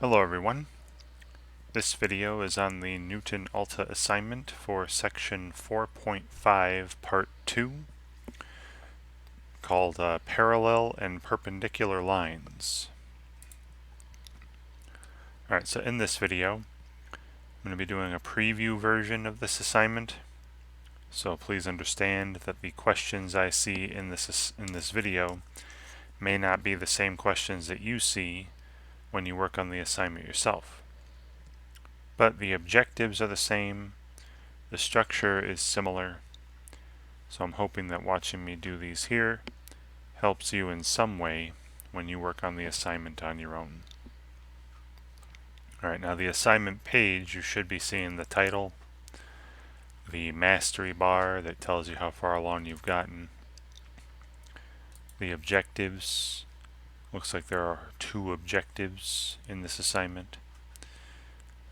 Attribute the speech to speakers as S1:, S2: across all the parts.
S1: Hello everyone. This video is on the Knewton Alta assignment for section 4.5 part 2 called Parallel and Perpendicular Lines. Alright, so in this video I'm going to be doing a preview version of this assignment, so please understand that the questions I see in this video may not be the same questions that you see when you work on the assignment yourself. But the objectives are the same, the structure is similar, so I'm hoping that watching me do these here helps you in some way when you work on the assignment on your own. Alright, now the assignment page, you should be seeing the title, the mastery bar that tells you how far along you've gotten, the objectives. Looks like there are 2 objectives in this assignment.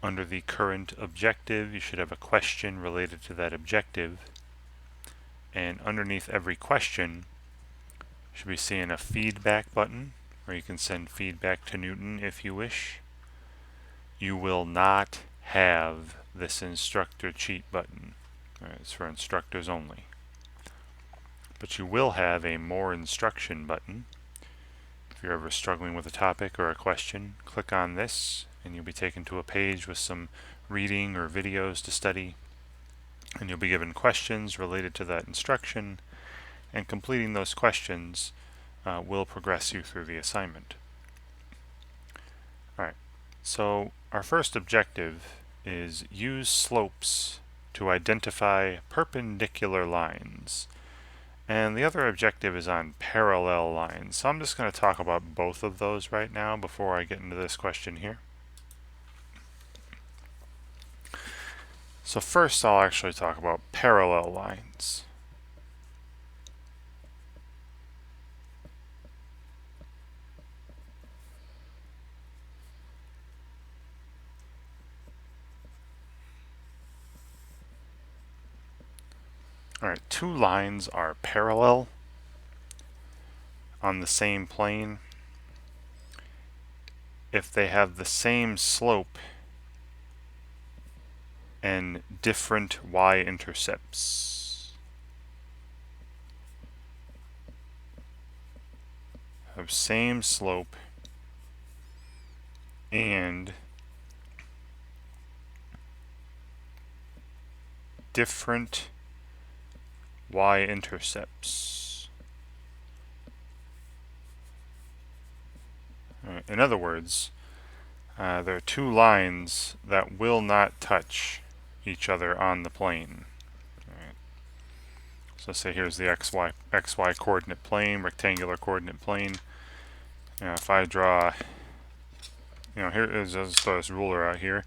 S1: Under the current objective, you should have a question related to that objective, and underneath every question you should be seeing a feedback button where you can send feedback to Knewton if you wish. You will not have this instructor cheat button. It's for instructors only. But you will have a more instruction button. If you're ever struggling with a topic or a question, click on this and you'll be taken to a page with some reading or videos to study, and you'll be given questions related to that instruction, and completing those questions will progress you through the assignment. Alright, so our first objective is use slopes to identify perpendicular lines. And the other objective is on parallel lines. So I'm just going to talk about both of those right now before I get into this question here. So first I'll actually talk about parallel lines. Alright, 2 lines are parallel on the same plane if they have the same slope and different y-intercepts. Have same slope and different y-intercepts. In other words, there are 2 lines that will not touch each other on the plane. Right. So say here's the xy coordinate plane, rectangular coordinate plane. If I draw, here is this ruler out here.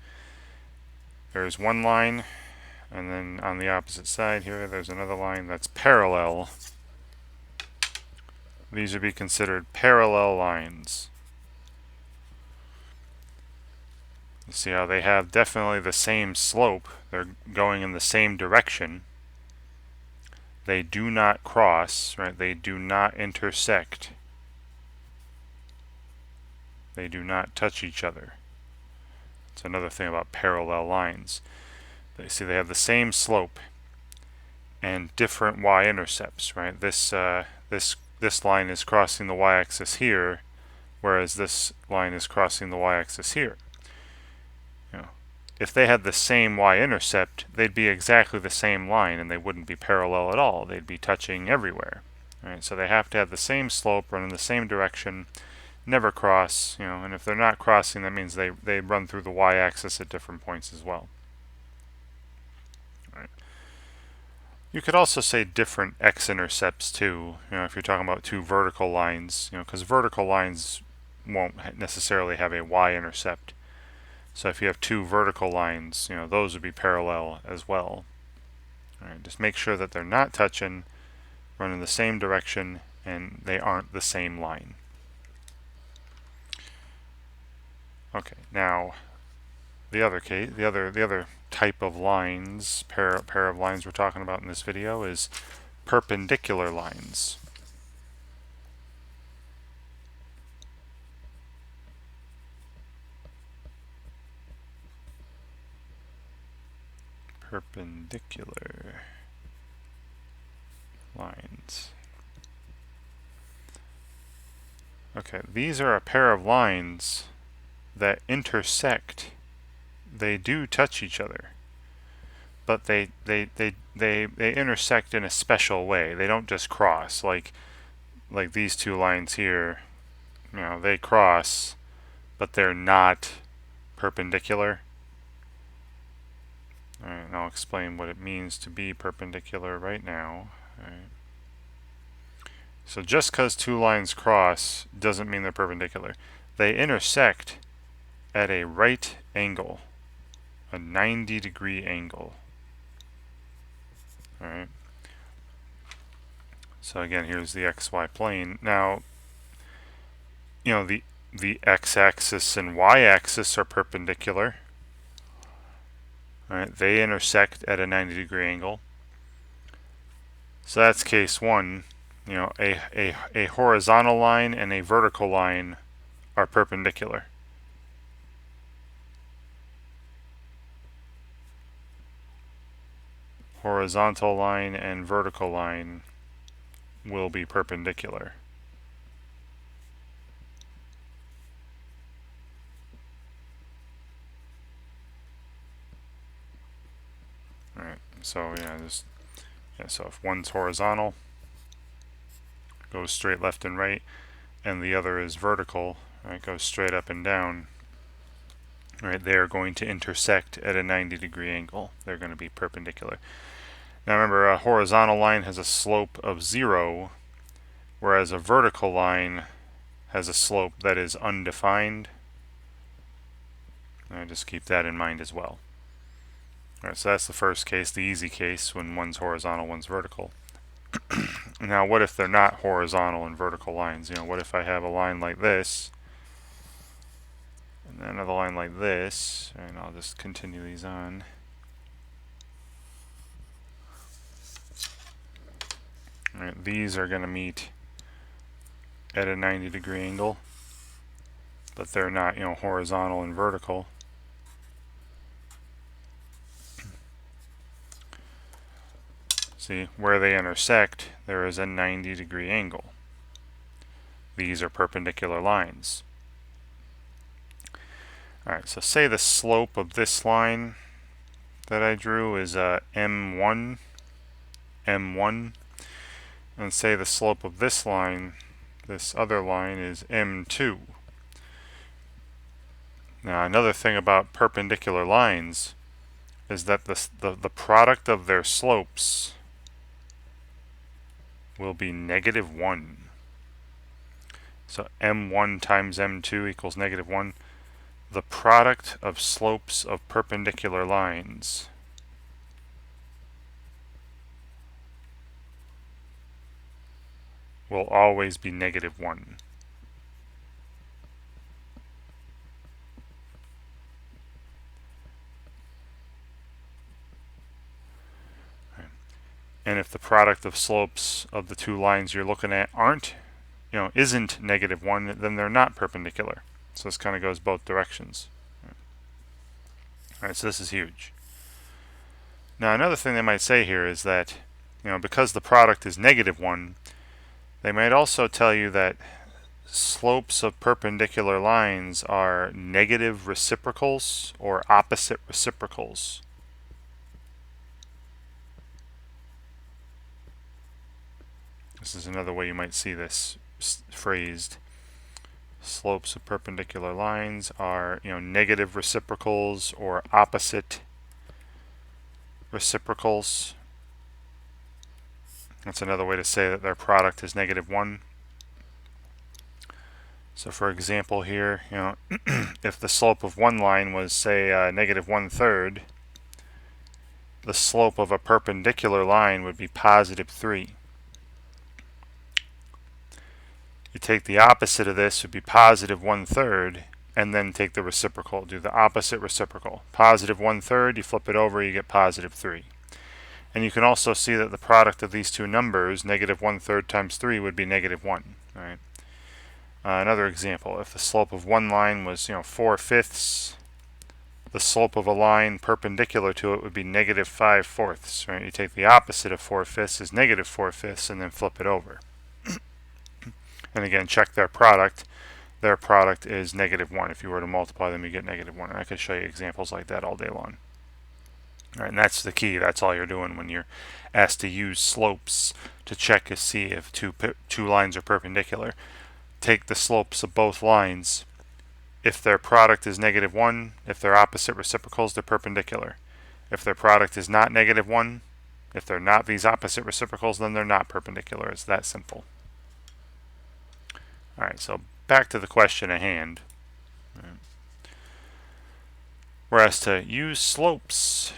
S1: There's one line, and then on the opposite side here, there's another line that's parallel. These would be considered parallel lines. You see how they have definitely the same slope. They're going in the same direction. They do not cross, right? They do not intersect. They do not touch each other. That's another thing about parallel lines. But you see they have the same slope and different y-intercepts, right? This line is crossing the y-axis here, whereas this line is crossing the y-axis here. If they had the same y-intercept, they'd be exactly the same line and they wouldn't be parallel at all. They'd be touching everywhere. Right? So they have to have the same slope, run in the same direction, never cross, and if they're not crossing, that means they run through the y-axis at different points as well. Right. You could also say different x-intercepts too, if you're talking about 2 vertical lines, because vertical lines won't necessarily have a y-intercept. So if you have 2 vertical lines, those would be parallel as well. Alright, just make sure that they're not touching, run in the same direction, and they aren't the same line. Okay, now the other type of lines, pair of lines we're talking about in this video is perpendicular lines. perpendicular lines. Okay, these are a pair of lines that intersect. They do touch each other, but they intersect in a special way. They don't just cross like these two lines here. You know, they cross, but they're not perpendicular. All right, and I'll explain what it means to be perpendicular right now. All right. So just because two lines cross doesn't mean they're perpendicular. They intersect at a right angle, a 90-degree angle. All right. So again, here's the xy plane. Now, you know, the x-axis and y-axis are perpendicular. All right, they intersect at a 90-degree angle. So that's case one. You know, a horizontal line and a vertical line are perpendicular. Horizontal line and vertical line will be perpendicular. All right, so so if one's horizontal, goes straight left and right, and the other is vertical, right, goes straight up and down, right, they are going to intersect at a 90-degree angle. They're going to be perpendicular. Now remember, a horizontal line has a slope of 0, whereas a vertical line has a slope that is undefined. Right, just keep that in mind as well. All right, so that's the first case, the easy case, when one's horizontal, one's vertical. Now, what if they're not horizontal and vertical lines? You know, what if I have a line like this, and then another line like this, and I'll just continue these on. All right, these are going to meet at a 90-degree angle, but they're not, you know, horizontal and vertical. See, where they intersect, there is a 90-degree angle. These are perpendicular lines. All right, so say the slope of this line that I drew is m1, and say the slope of this line, this other line, is m2. Now, another thing about perpendicular lines is that the product of their slopes will be -1. So m1 times m2 equals -1. The product of slopes of perpendicular lines will always be -1. And if the product of slopes of the two lines you're looking at isn't -1, then they're not perpendicular. So this kind of goes both directions. All right, so this is huge. Now, another thing they might say here is that, you know, because the product is -1, they might also tell you that slopes of perpendicular lines are negative reciprocals or opposite reciprocals. This is another way you might see this phrased. Slopes of perpendicular lines are, you know, negative reciprocals or opposite reciprocals. That's another way to say that their product is -1. So for example here, you know, if the slope of one line was, say, -1/3, the slope of a perpendicular line would be +3. You take the opposite of this, would be +1/3, and then take the reciprocal. Do the opposite reciprocal. +1/3, you flip it over, you get +3. And you can also see that the product of these two numbers, -1/3 times 3, would be -1. All right. Another example: if the slope of one line was, you know, 4/5, the slope of a line perpendicular to it would be negative 5/4, right? You take the opposite of 4/5 is negative 4/5 and then flip it over. And again, check their product. Their product is -1. If you were to multiply them, you get -1. And I could show you examples like that all day long. All right, and that's the key. That's all you're doing when you're asked to use slopes to check to see if two lines are perpendicular. Take the slopes of both lines. If their product is -1, if they're opposite reciprocals, they're perpendicular. If their product is not -1, if they're not these opposite reciprocals, then they're not perpendicular. It's that simple. All right, so back to the question at hand. We're asked to use slopes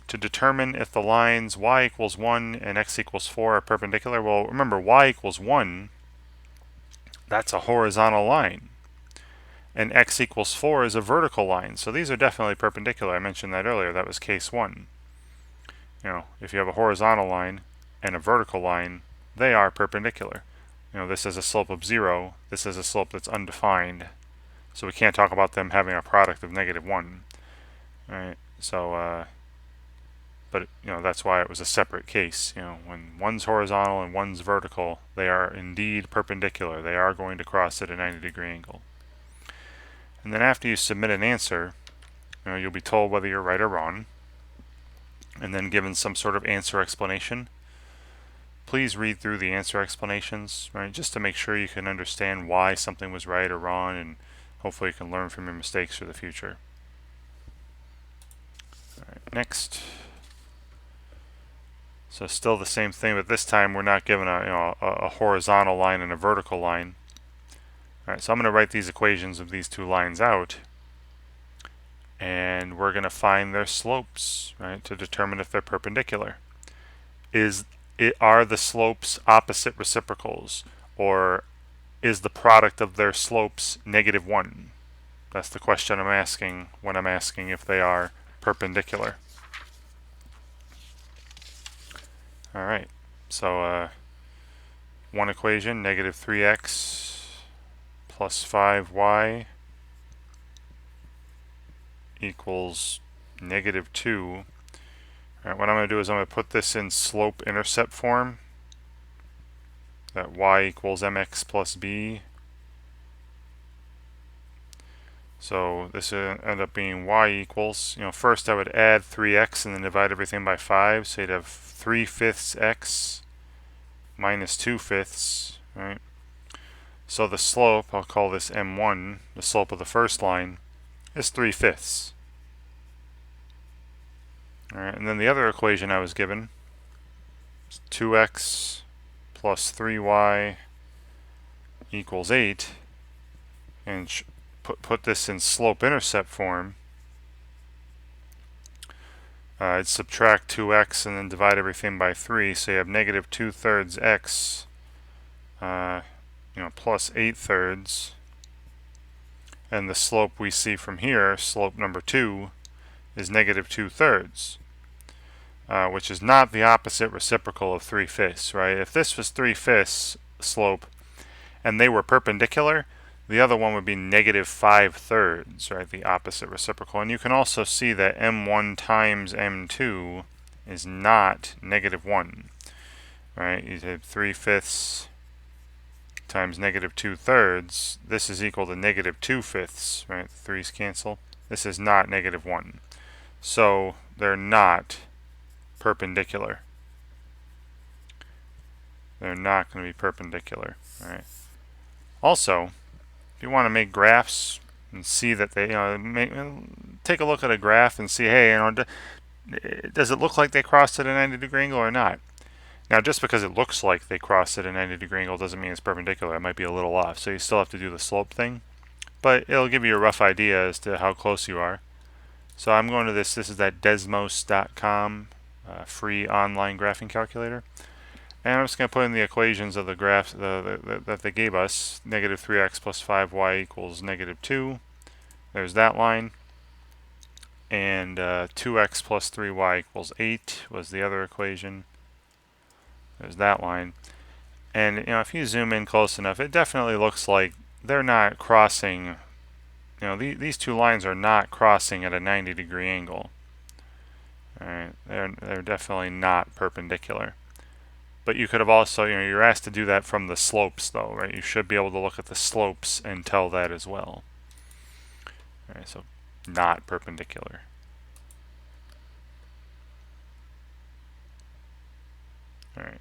S1: to determine if the lines y equals 1 and x equals 4 are perpendicular. Well, remember, y equals 1, that's a horizontal line. And x equals 4 is a vertical line. So these are definitely perpendicular. I mentioned that earlier. That was case 1. If you have a horizontal line and a vertical line, they are perpendicular. This is a slope of 0. This is a slope that's undefined. So we can't talk about them having a product of -1. All right. So, but that's why it was a separate case. When one's horizontal and one's vertical, they are indeed perpendicular. They are going to cross at a 90-degree angle. And then after you submit an answer, you'll be told whether you're right or wrong, and then given some sort of answer explanation. Please read through the answer explanations, right, just to make sure you can understand why something was right or wrong, and hopefully you can learn from your mistakes for the future. All right, next. So still the same thing, but this time we're not given a horizontal line and a vertical line. All right, so I'm going to write these equations of these two lines out, and we're going to find their slopes, right, to determine if they're perpendicular. Are the slopes opposite reciprocals, or is the product of their slopes -1? That's the question I'm asking when I'm asking if they are perpendicular. All right, so one equation, -3x plus 5y equals -2. All right, what I'm going to do is I'm going to put this in slope-intercept form, that y equals mx plus b. So this will end up being y equals, first I would add 3x and then divide everything by 5, so you'd have 3/5 x minus 2/5, right? So the slope, I'll call this m1, the slope of the first line, is 3/5. All right, and then the other equation I was given is 2x plus 3y equals 8, and put this in slope-intercept form. I'd subtract 2x and then divide everything by 3, so you have -2/3 x plus 8/3, and the slope we see from here, slope number 2, is -2/3, which is not the opposite reciprocal of 3/5, right? If this was 3/5 slope and they were perpendicular, the other one would be -5/3, right? The opposite reciprocal. And you can also see that m1 times m2 is not -1, right? You have 3/5 times -2/3. This is equal to -2/5, right? The 3's cancel. This is not -1. So they're not perpendicular. They're not going to be perpendicular, all right? Also, if you want to make graphs and see that they, take a look at a graph and see, hey, does it look like they crossed at a 90-degree angle or not? Now, just because it looks like they crossed at a 90-degree angle doesn't mean it's perpendicular. It might be a little off, so you still have to do the slope thing. But it'll give you a rough idea as to how close you are. So I'm going to this is that desmos.com free online graphing calculator. And I'm just going to put in the equations of the graph that they gave us. -3x plus 5y equals -2. There's that line. And 2x plus 3y equals 8 was the other equation. There's that line. And if you zoom in close enough, it definitely looks like they're not crossing these two lines are not crossing at a 90-degree angle. All right, they're definitely not perpendicular. But you could have also, you're asked to do that from the slopes though, right? You should be able to look at the slopes and tell that as well. All right, so not perpendicular. All right.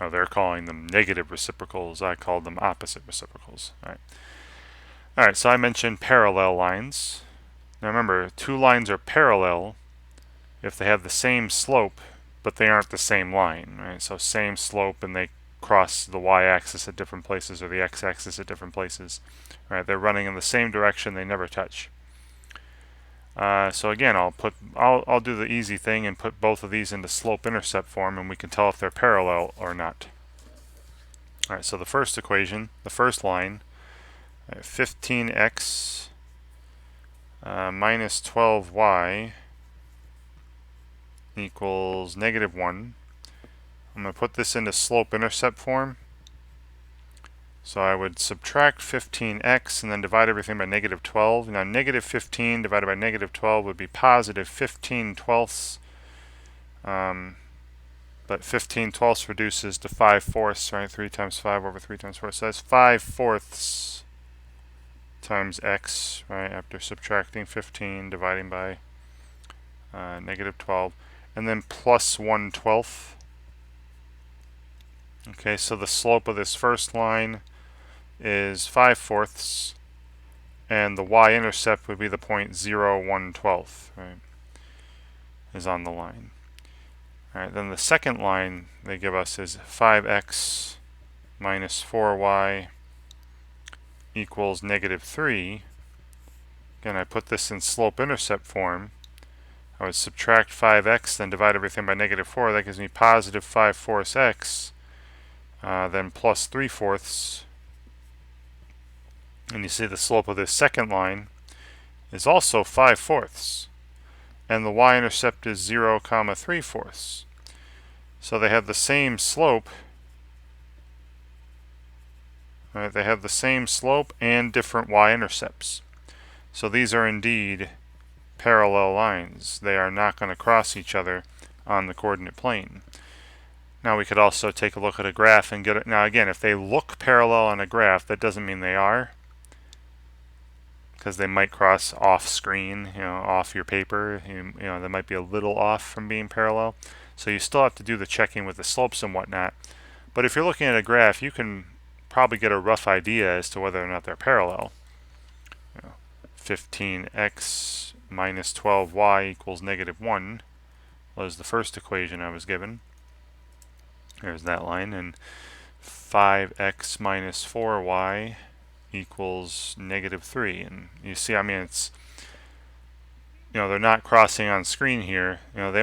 S1: Oh, they're calling them negative reciprocals. I called them opposite reciprocals. All right. All right, so I mentioned parallel lines. Now remember, two lines are parallel if they have the same slope, but they aren't the same line, right? So same slope and they cross the y-axis at different places or the x-axis at different places. All right, they're running in the same direction, they never touch. So again, I'll do the easy thing and put both of these into slope-intercept form, and we can tell if they're parallel or not. All right, so the first equation, the first line, 15x minus 12y equals negative 1. I'm going to put this into slope-intercept form. So I would subtract 15x and then divide everything by negative 12. Now negative 15 divided by negative 12 would be positive 15 twelfths. But 15 twelfths reduces to 5 fourths, right? 3 times 5 over 3 times 4. So that's 5 fourths times x, right? After subtracting 15, dividing by negative 12. And then plus 1 twelfth. Okay, so the slope of this first line is 5 fourths, and the y-intercept would be the point 0, 1 12th, right, is on the line. All right, then the second line they give us is 5x minus 4y equals negative 3. Again, I put this in slope-intercept form. I would subtract 5x, then divide everything by negative 4. That gives me positive 5 fourths x, then plus 3 fourths. And you see the slope of this second line is also 5 fourths. And the y-intercept is 0, 3 fourths. So they have the same slope. Right, they have the same slope and different y-intercepts. So these are indeed parallel lines. They are not going to cross each other on the coordinate plane. Now we could also take a look at a graph and get it. Now again, if they look parallel on a graph, that doesn't mean they are, because they might cross off screen, off your paper. They might be a little off from being parallel. So you still have to do the checking with the slopes and whatnot. But if you're looking at a graph, you can probably get a rough idea as to whether or not they're parallel. 15x minus 12y equals negative 1 was the first equation I was given. There's that line. And 5x minus 4y equals negative 3. And you see, I mean, it's, they're not crossing on screen here. They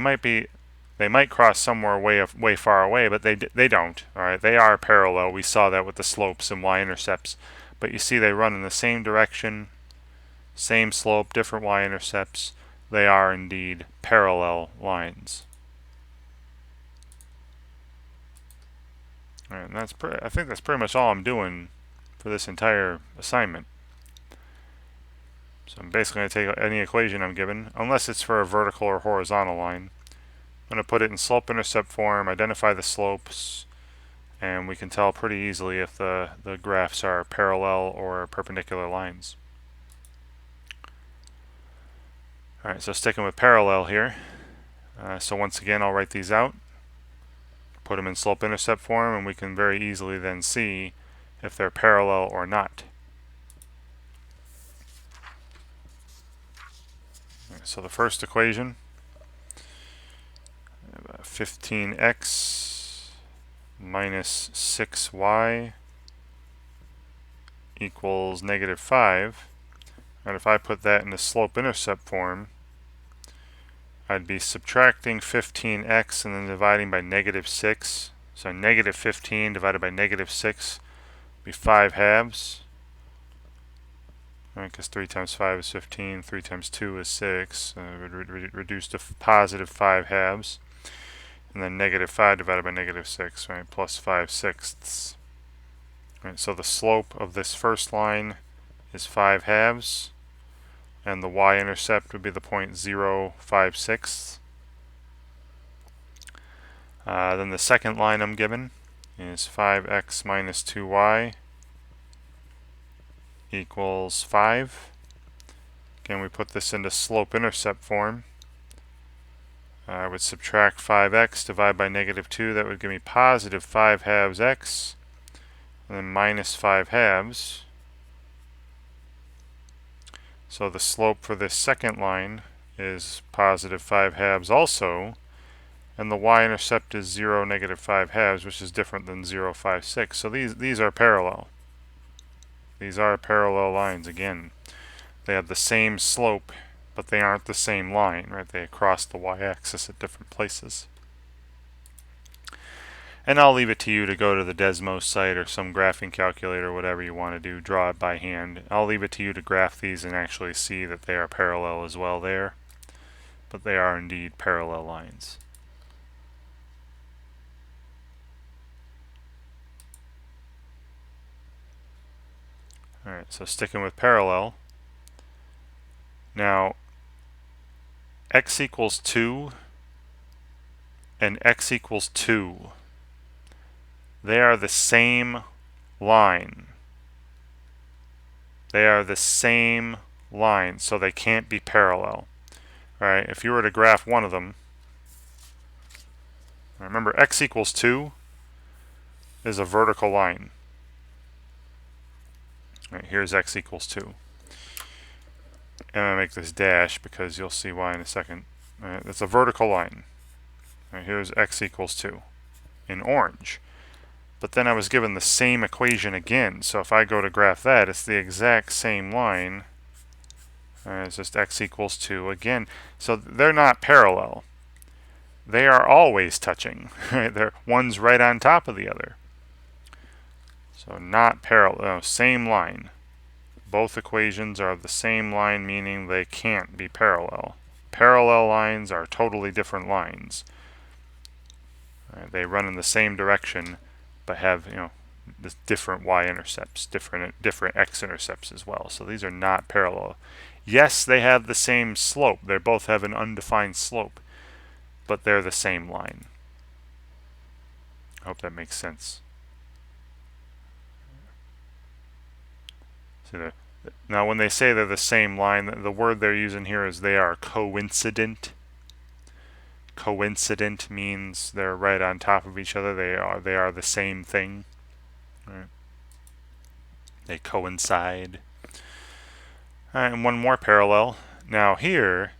S1: might cross somewhere way far away, but they don't. All right, they are parallel. We saw that with the slopes and y-intercepts. But you see, they run in the same direction, same slope, different y-intercepts. They are indeed parallel lines. All right, and I think that's pretty much all I'm doing for this entire assignment. So I'm basically going to take any equation I'm given, unless it's for a vertical or horizontal line. I'm going to put it in slope-intercept form, identify the slopes, and we can tell pretty easily if the graphs are parallel or perpendicular lines. Alright, so sticking with parallel here. So once again, I'll write these out, put them in slope-intercept form, and we can very easily then see if they're parallel or not. So the first equation, 15x minus 6y equals negative 5. And if I put that in the slope-intercept form, I'd be subtracting 15x and then dividing by negative 6. So negative 15 divided by negative 6 would be 5 halves. Right, because 3 times 5 is 15, 3 times 2 is 6. It would reduce to positive 5 halves. And then negative 5 divided by negative 6, right, plus 5 sixths. Right, so the slope of this first line is 5/2, and the y-intercept would be the point 056. Then the second line I'm given is 5x minus 2y equals 5. Again, we put this into slope-intercept form. I would subtract 5x, divide by -2. That would give me positive 5/2 x, and then minus 5/2. So the slope for this second line is positive 5/2 also, and the y-intercept is 0, -5/2, which is different than 0.56. So these are parallel. These are parallel lines again. They have the same slope, but they aren't the same line, right? They cross the y-axis at different places. And I'll leave it to you to go to the Desmos site or some graphing calculator, whatever you want to do, draw it by hand. I'll leave it to you to graph these and actually see that they are parallel as well there. But they are indeed parallel lines. Alright, so sticking with parallel. Now, x equals 2 and x equals 2. They are the same line. They are the same line, so they can't be parallel. Alright, if you were to graph one of them, remember x equals 2 is a vertical line. Alright, here's x equals 2. And I'm going to make this dash because you'll see why in a second. It's a vertical line. Alright, here's x equals 2 in orange. But then I was given the same equation again, so if I go to graph that, it's the exact same line. It's just x equals 2 again. So they're not parallel. They are always touching. They're one's right on top of the other. So not parallel, same line. Both equations are the same line, meaning they can't be parallel. Parallel lines are totally different lines. They run in the same direction, but have, different y-intercepts, different x-intercepts as well. So these are not parallel. Yes, they have the same slope. They both have an undefined slope, but they're the same line. I hope that makes sense. Now, when they say they're the same line, the word they're using here is they are coincident. Coincident means they're right on top of each other. They are the same thing. Right. They coincide. Alright, and one more parallel. Now here,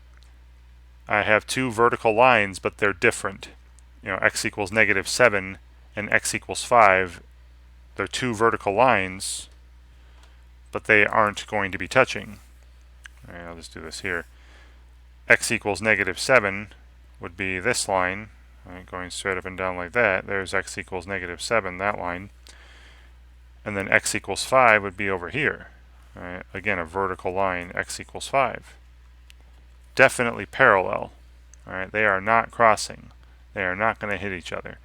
S1: I have two vertical lines, but they're different. X equals -7 and x equals 5. They're two vertical lines, but they aren't going to be touching. Alright, I'll just do this here. X equals -7 would be this line, right, going straight up and down like that. There's x equals -7, that line. And then x equals 5 would be over here. Right, again, a vertical line, x equals 5. Definitely parallel. Right, they are not crossing. They are not going to hit each other.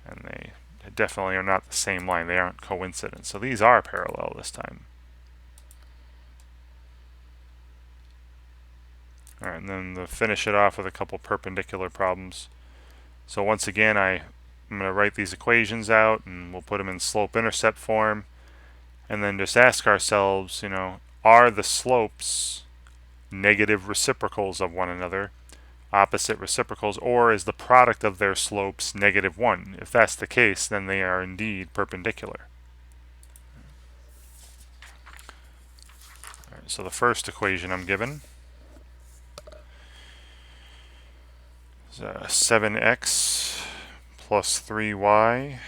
S1: And they definitely are not the same line. They aren't coincident. So these are parallel this time. Alright, and then to finish it off with a couple perpendicular problems. So once again, I'm going to write these equations out, and we'll put them in slope-intercept form. And then just ask ourselves, are the slopes negative reciprocals of one another, opposite reciprocals, or is the product of their slopes -1? If that's the case, then they are indeed perpendicular. Alright, so the first equation I'm given is 7x plus 3y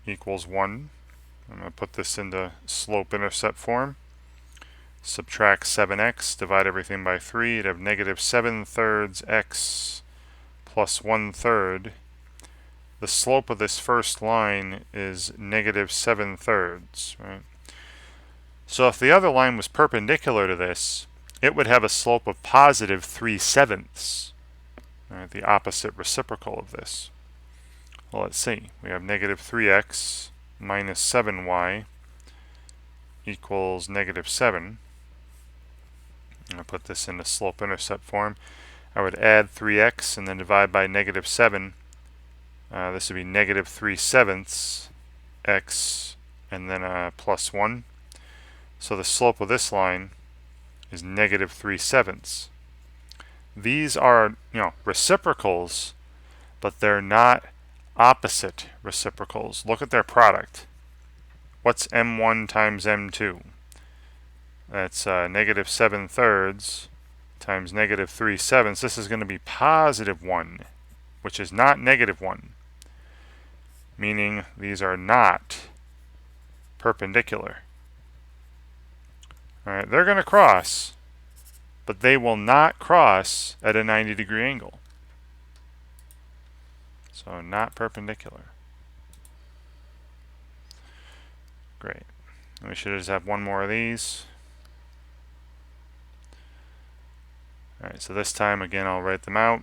S1: equals 1. I'm going to put this into slope-intercept form. Subtract 7x, divide everything by 3. You'd have -7/3 x plus 1/3. The slope of this first line is -7/3, right? So if the other line was perpendicular to this, it would have a slope of positive 3/7, right, the opposite reciprocal of this. Well, let's see. We have -3x minus 7y equals negative 7. I'm going to put this into slope-intercept form. I would add 3x and then divide by negative 7. This would be negative 3/7 x and then plus 1. So the slope of this line is negative 3/7. These are, reciprocals, but they're not opposite reciprocals. Look at their product. What's m1 times m2? That's negative 7/3 times negative 3/7. This is going to be positive 1, which is not negative 1, meaning these are not perpendicular. All right, they're going to cross, but they will not cross at a 90-degree angle. So not perpendicular. Great. And we should just have one more of these. Alright, so this time again I'll write them out.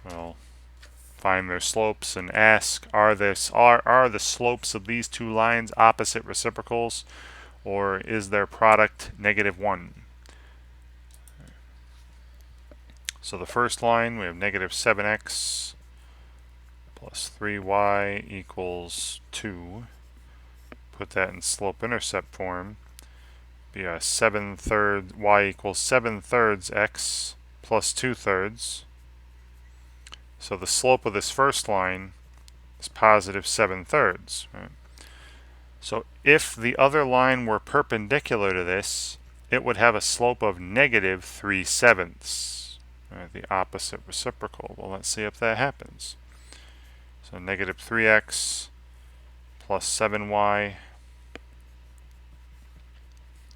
S1: We'll find their slopes and ask, are the slopes of these two lines opposite reciprocals, or is their product negative 1? So the first line, we have negative 7x plus 3y equals 2. Put that in slope-intercept form. Be a 7/3 y equals 7/3 x plus 2/3. So the slope of this first line is positive 7/3. Right? So if the other line were perpendicular to this, it would have a slope of negative 3/7. Right? The opposite reciprocal. Well, let's see if that happens. So negative 3x plus 7y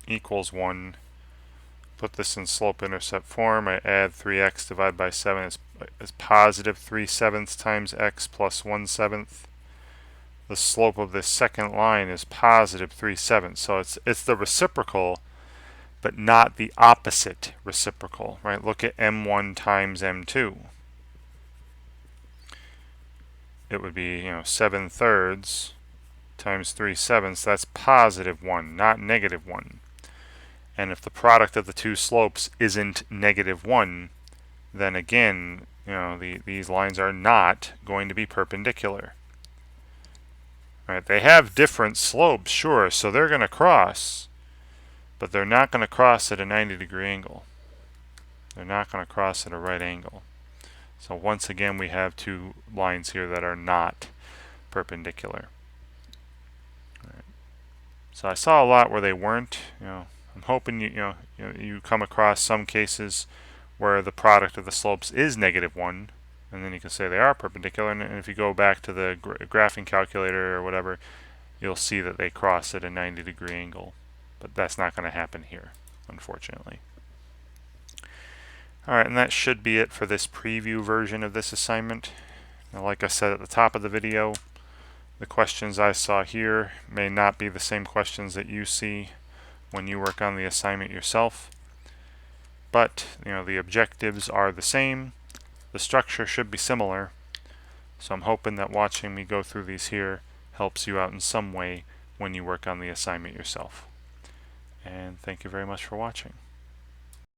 S1: equals 1. Put this in slope-intercept form. I add 3x divided by 7 is positive 3/7 times x plus 1/7. The slope of this second line is positive 3/7. So it's the reciprocal, but not the opposite reciprocal. Right? Look at m1 times m2. It would be 7/3 times 3/7. That's positive 1, not negative 1. And if the product of the two slopes isn't negative 1, then again, these lines are not going to be perpendicular. Right? They have different slopes, sure, so they're going to cross, but they're not going to cross at a 90-degree angle. They're not going to cross at a right angle. So once again, we have two lines here that are not perpendicular. Right. So I saw a lot where they weren't. I'm hoping you come across some cases where the product of the slopes is negative 1, and then you can say they are perpendicular. And if you go back to the graphing calculator or whatever, you'll see that they cross at a 90-degree angle. But that's not going to happen here, unfortunately. Alright, and that should be it for this preview version of this assignment. Now, like I said at the top of the video, the questions I saw here may not be the same questions that you see when you work on the assignment yourself. But, the objectives are the same. The structure should be similar. So I'm hoping that watching me go through these here helps you out in some way when you work on the assignment yourself. And thank you very much for watching.